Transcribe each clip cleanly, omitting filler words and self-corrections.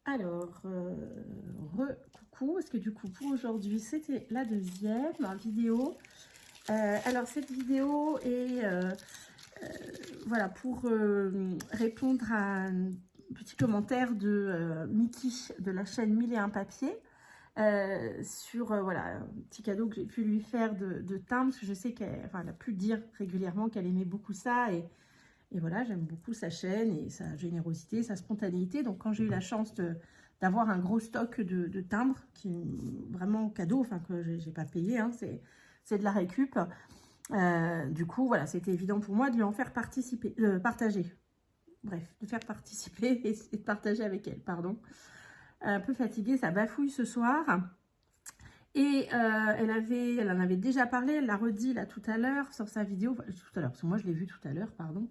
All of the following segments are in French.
Alors, coucou, parce que du coup, pour aujourd'hui, c'était la deuxième vidéo. Alors, cette vidéo est voilà, pour répondre à un petit commentaire de Mickey de la chaîne 1001 papiers sur voilà, un petit cadeau que j'ai pu lui faire de timbre, parce que je sais qu'elle a pu dire régulièrement qu'elle aimait beaucoup ça. Et voilà, j'aime beaucoup sa chaîne et sa générosité, sa spontanéité. Donc, quand j'ai eu la chance d'avoir un gros stock de timbres, qui est vraiment cadeau, enfin que j'ai pas payé, hein, c'est de la récup. Du coup, voilà, c'était évident pour moi de lui en faire participer, partager. Bref, de faire participer et de partager avec elle, pardon. Un peu fatiguée, ça bafouille ce soir. Et elle en avait déjà parlé, elle l'a redit là tout à l'heure sur sa vidéo, enfin, tout à l'heure, parce que moi je l'ai vu tout à l'heure, pardon.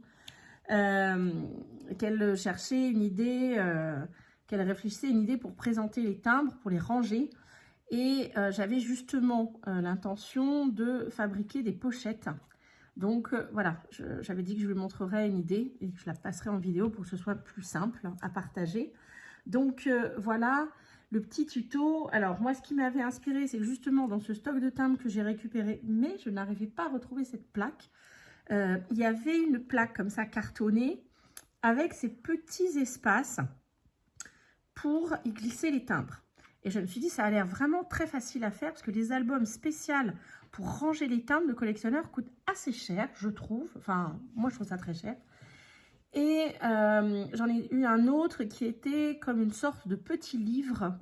Qu'elle cherchait une idée, qu'elle réfléchissait une idée pour présenter les timbres, pour les ranger. Et j'avais justement l'intention de fabriquer des pochettes. Donc voilà, j'avais dit que je lui montrerais une idée et que je la passerai en vidéo pour que ce soit plus simple à partager. Donc voilà le petit tuto. Alors moi, ce qui m'avait inspiré, c'est justement dans ce stock de timbres que j'ai récupéré, mais je n'arrivais pas à retrouver cette plaque. Il y avait une plaque comme ça cartonnée avec ces petits espaces pour y glisser les timbres. Et je me suis dit, ça a l'air vraiment très facile à faire parce que les albums spéciaux pour ranger les timbres de collectionneurs coûtent assez cher, je trouve. Enfin, moi, je trouve ça très cher. Et j'en ai eu un autre qui était comme une sorte de petit livre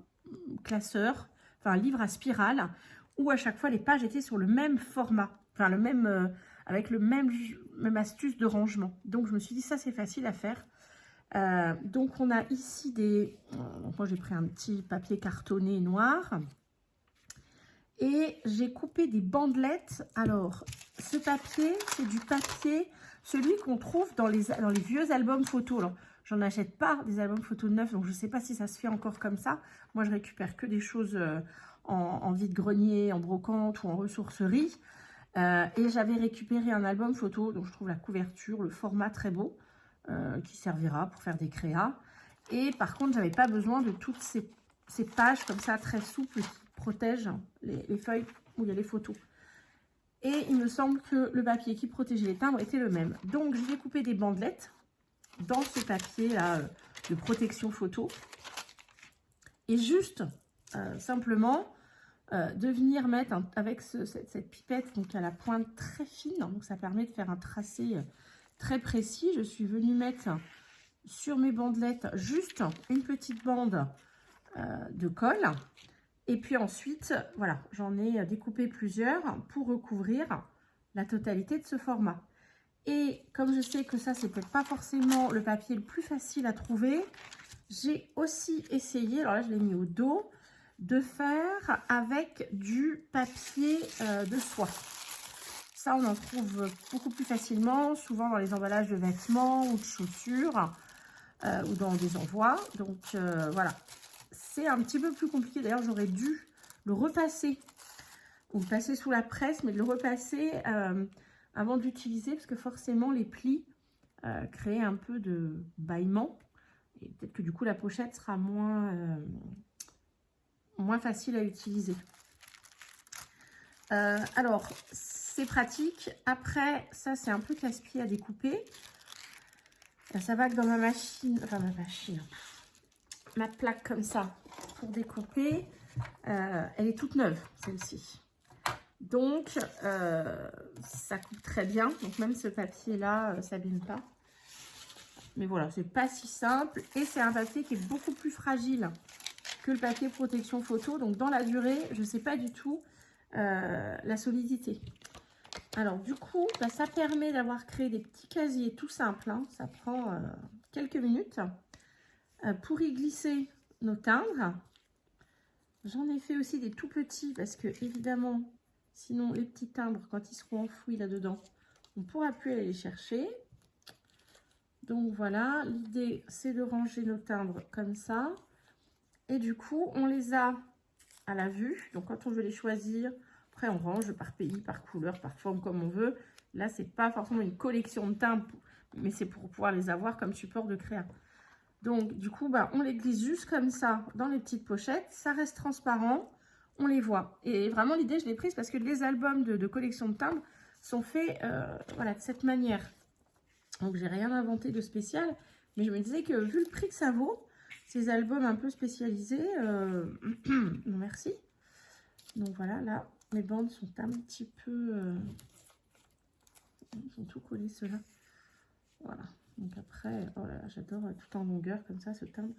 classeur, enfin un livre à spirale, où à chaque fois les pages étaient sur le même format, enfin le même, avec le même astuce de rangement. Donc je me suis dit, ça c'est facile à faire. Donc on a ici des... moi j'ai pris un petit papier cartonné noir. Et j'ai coupé des bandelettes. Alors, ce papier, c'est du papier, celui qu'on trouve dans les vieux albums photos. Alors, j'en achète pas des albums photos neufs, donc je ne sais pas si ça se fait encore comme ça. Moi, je récupère que des choses en vide-grenier, en brocante ou en ressourcerie. Et j'avais récupéré un album photo, donc je trouve la couverture, le format très beau, qui servira pour faire des créas. Et par contre, j'avais pas besoin de toutes ces pages comme ça, très souples, qui protègent les feuilles où il y a les photos. Et il me semble que le papier qui protégeait les timbres était le même. Donc, j'ai découpé des bandelettes dans ce papier-là de protection photo. Et juste, simplement, de venir mettre avec cette pipette donc à la pointe très fine. Donc, ça permet de faire un tracé très précis. Je suis venue mettre sur mes bandelettes juste une petite bande de colle. Et puis ensuite, voilà, j'en ai découpé plusieurs pour recouvrir la totalité de ce format. Et comme je sais que ça, c'est peut-être pas forcément le papier le plus facile à trouver, j'ai aussi essayé, alors là, je l'ai mis au dos, de faire avec du papier de soie. Ça, on en trouve beaucoup plus facilement, souvent dans les emballages de vêtements ou de chaussures, ou dans des envois. Donc, voilà. C'est un petit peu plus compliqué. D'ailleurs, j'aurais dû le repasser ou le passer sous la presse, mais de le repasser avant de l'utiliser parce que forcément, les plis créent un peu de bâillement. Et peut-être que du coup, la pochette sera moins facile à utiliser. Alors, c'est pratique. Après, ça, c'est un peu casse-pied à découper. Ça va que dans ma machine, ma plaque comme ça pour découper, elle est toute neuve celle-ci, donc ça coupe très bien. Donc même ce papier là s'abîme pas, mais voilà, c'est pas si simple et c'est un papier qui est beaucoup plus fragile que le papier protection photo. Donc dans la durée, je sais pas du tout la solidité. Alors du coup, ça permet d'avoir créé des petits casiers tout simples, hein. Ça prend quelques minutes pour y glisser nos timbres. J'en ai fait aussi des tout petits parce que évidemment, sinon les petits timbres, quand ils seront enfouis là-dedans, on ne pourra plus aller les chercher. Donc voilà, l'idée c'est de ranger nos timbres comme ça. Et du coup, on les a à la vue. Donc quand on veut les choisir, après on range par pays, par couleur, par forme, comme on veut. Là, c'est pas forcément une collection de timbres, mais c'est pour pouvoir les avoir comme support de créa. Donc, du coup, bah, on les glisse juste comme ça dans les petites pochettes. Ça reste transparent, on les voit. Et vraiment, l'idée, je l'ai prise parce que les albums de collection de timbres sont faits voilà, de cette manière. Donc, j'ai rien inventé de spécial. Mais je me disais que vu le prix que ça vaut, ces albums un peu spécialisés, non, merci. Donc, voilà, là, mes bandes sont un petit peu... ils sont tout collés, ceux-là. Voilà. Donc après, oh là là, j'adore tout en longueur comme ça, ce timbre.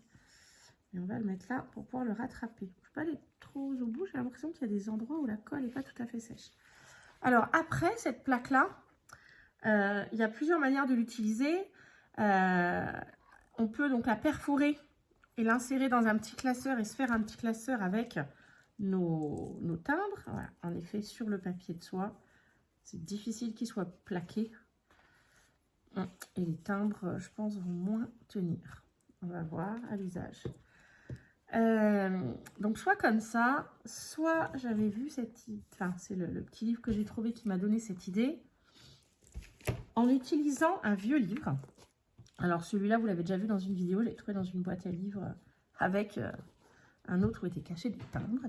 Et on va le mettre là pour pouvoir le rattraper. Je ne peux pas aller trop au bout, j'ai l'impression qu'il y a des endroits où la colle n'est pas tout à fait sèche. Alors après, cette plaque-là, il y a plusieurs manières de l'utiliser. On peut donc la perforer et l'insérer dans un petit classeur et se faire un petit classeur avec nos timbres. Voilà, en effet, sur le papier de soie. C'est difficile qu'il soit plaqué. Et les timbres, je pense, vont moins tenir. On va voir à l'usage. Donc, soit comme ça, soit j'avais vu cette... Enfin, c'est le petit livre que j'ai trouvé qui m'a donné cette idée. En utilisant un vieux livre. Alors, celui-là, vous l'avez déjà vu dans une vidéo. Je l'ai trouvé dans une boîte à livres avec un autre où étaient cachés des timbres,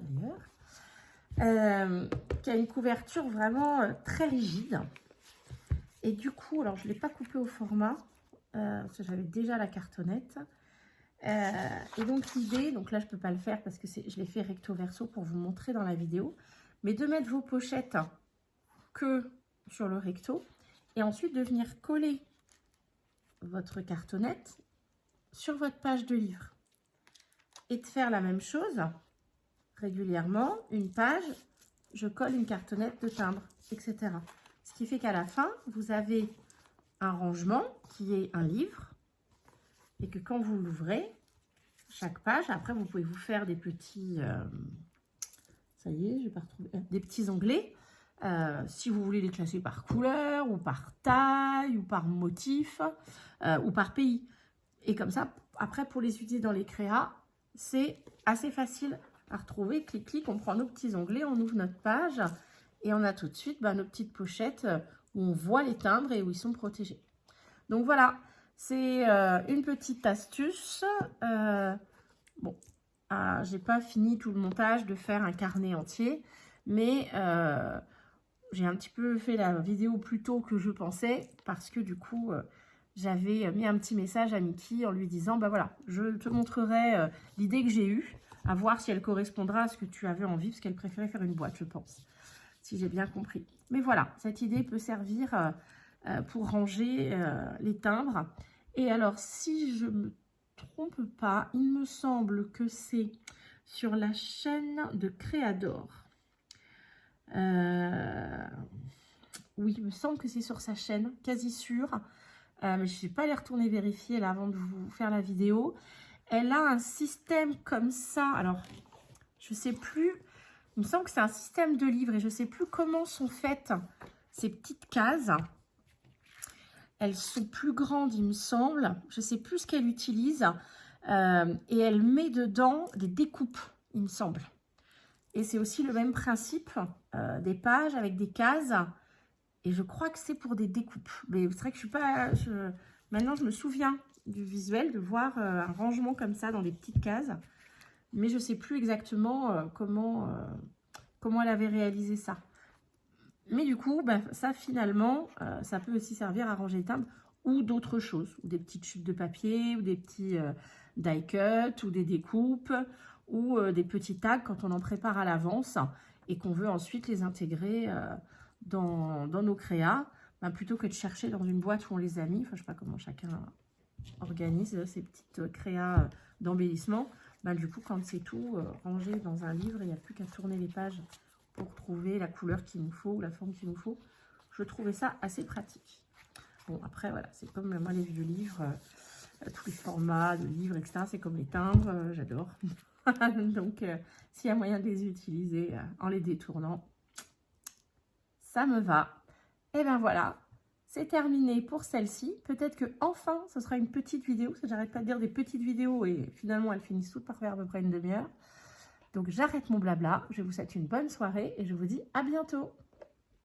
d'ailleurs. Qui a une couverture vraiment très rigide. Et du coup, alors je ne l'ai pas coupé au format, parce que j'avais déjà la cartonnette. Et donc l'idée, donc là je ne peux pas le faire parce que je l'ai fait recto verso pour vous montrer dans la vidéo, mais de mettre vos pochettes que sur le recto et ensuite de venir coller votre cartonnette sur votre page de livre. Et de faire la même chose régulièrement, une page, je colle une cartonnette de timbre, etc. Ce qui fait qu'à la fin, vous avez un rangement qui est un livre et que quand vous l'ouvrez, chaque page, après vous pouvez vous faire des petits, ça y est, je vais pas retrouver, des petits onglets. Si vous voulez les classer par couleur ou par taille ou par motif ou par pays. Et comme ça, après pour les utiliser dans les créas, c'est assez facile à retrouver. Clic, clic, on prend nos petits onglets, on ouvre notre page. Et on a tout de suite nos petites pochettes où on voit les timbres et où ils sont protégés. Donc voilà, c'est une petite astuce. Bon, j'ai pas fini tout le montage de faire un carnet entier, mais j'ai un petit peu fait la vidéo plus tôt que je pensais parce que du coup, j'avais mis un petit message à Mickey en lui disant, bah voilà, je te montrerai l'idée que j'ai eue, à voir si elle correspondra à ce que tu avais envie, parce qu'elle préférait faire une boîte, je pense. Si j'ai bien compris. Mais voilà, cette idée peut servir pour ranger les timbres. Et alors, si je ne me trompe pas, il me semble que c'est sur la chaîne de Créador. Oui, il me semble que c'est sur sa chaîne, quasi sûr. Mais je ne suis pas allée retourner vérifier là avant de vous faire la vidéo. Elle a un système comme ça. Alors, je ne sais plus... Il me semble que c'est un système de livres et je ne sais plus comment sont faites ces petites cases. Elles sont plus grandes, il me semble. Je ne sais plus ce qu'elle utilise. Et elle met dedans des découpes, il me semble. Et c'est aussi le même principe des pages avec des cases. Et je crois que c'est pour des découpes. Mais c'est vrai que je suis pas... Maintenant, je me souviens du visuel, de voir un rangement comme ça dans des petites cases. Mais je ne sais plus exactement comment elle avait réalisé ça. Mais du coup, bah, ça finalement, ça peut aussi servir à ranger les timbres ou d'autres choses. Ou des petites chutes de papier, ou des petits die cut, ou des découpes, ou des petits tags quand on en prépare à l'avance et qu'on veut ensuite les intégrer dans nos créas. Bah, plutôt que de chercher dans une boîte où on les a mis, enfin, je ne sais pas comment chacun organise ces petites créas d'embellissement. Bah, du coup, quand c'est tout rangé dans un livre, il n'y a plus qu'à tourner les pages pour trouver la couleur qu'il nous faut ou la forme qu'il nous faut. Je trouvais ça assez pratique. Bon, après, voilà, c'est comme moi les vieux livres, tous les formats de livres, etc. C'est comme les timbres, j'adore. Donc, s'il y a moyen de les utiliser en les détournant, ça me va. Et ben voilà, c'est terminé pour celle-ci. Peut-être que enfin, ce sera une petite vidéo, parce que j'arrête pas de dire des petites vidéos et finalement, elles finissent toutes par faire à peu près une demi-heure. Donc, j'arrête mon blabla. Je vous souhaite une bonne soirée et je vous dis à bientôt.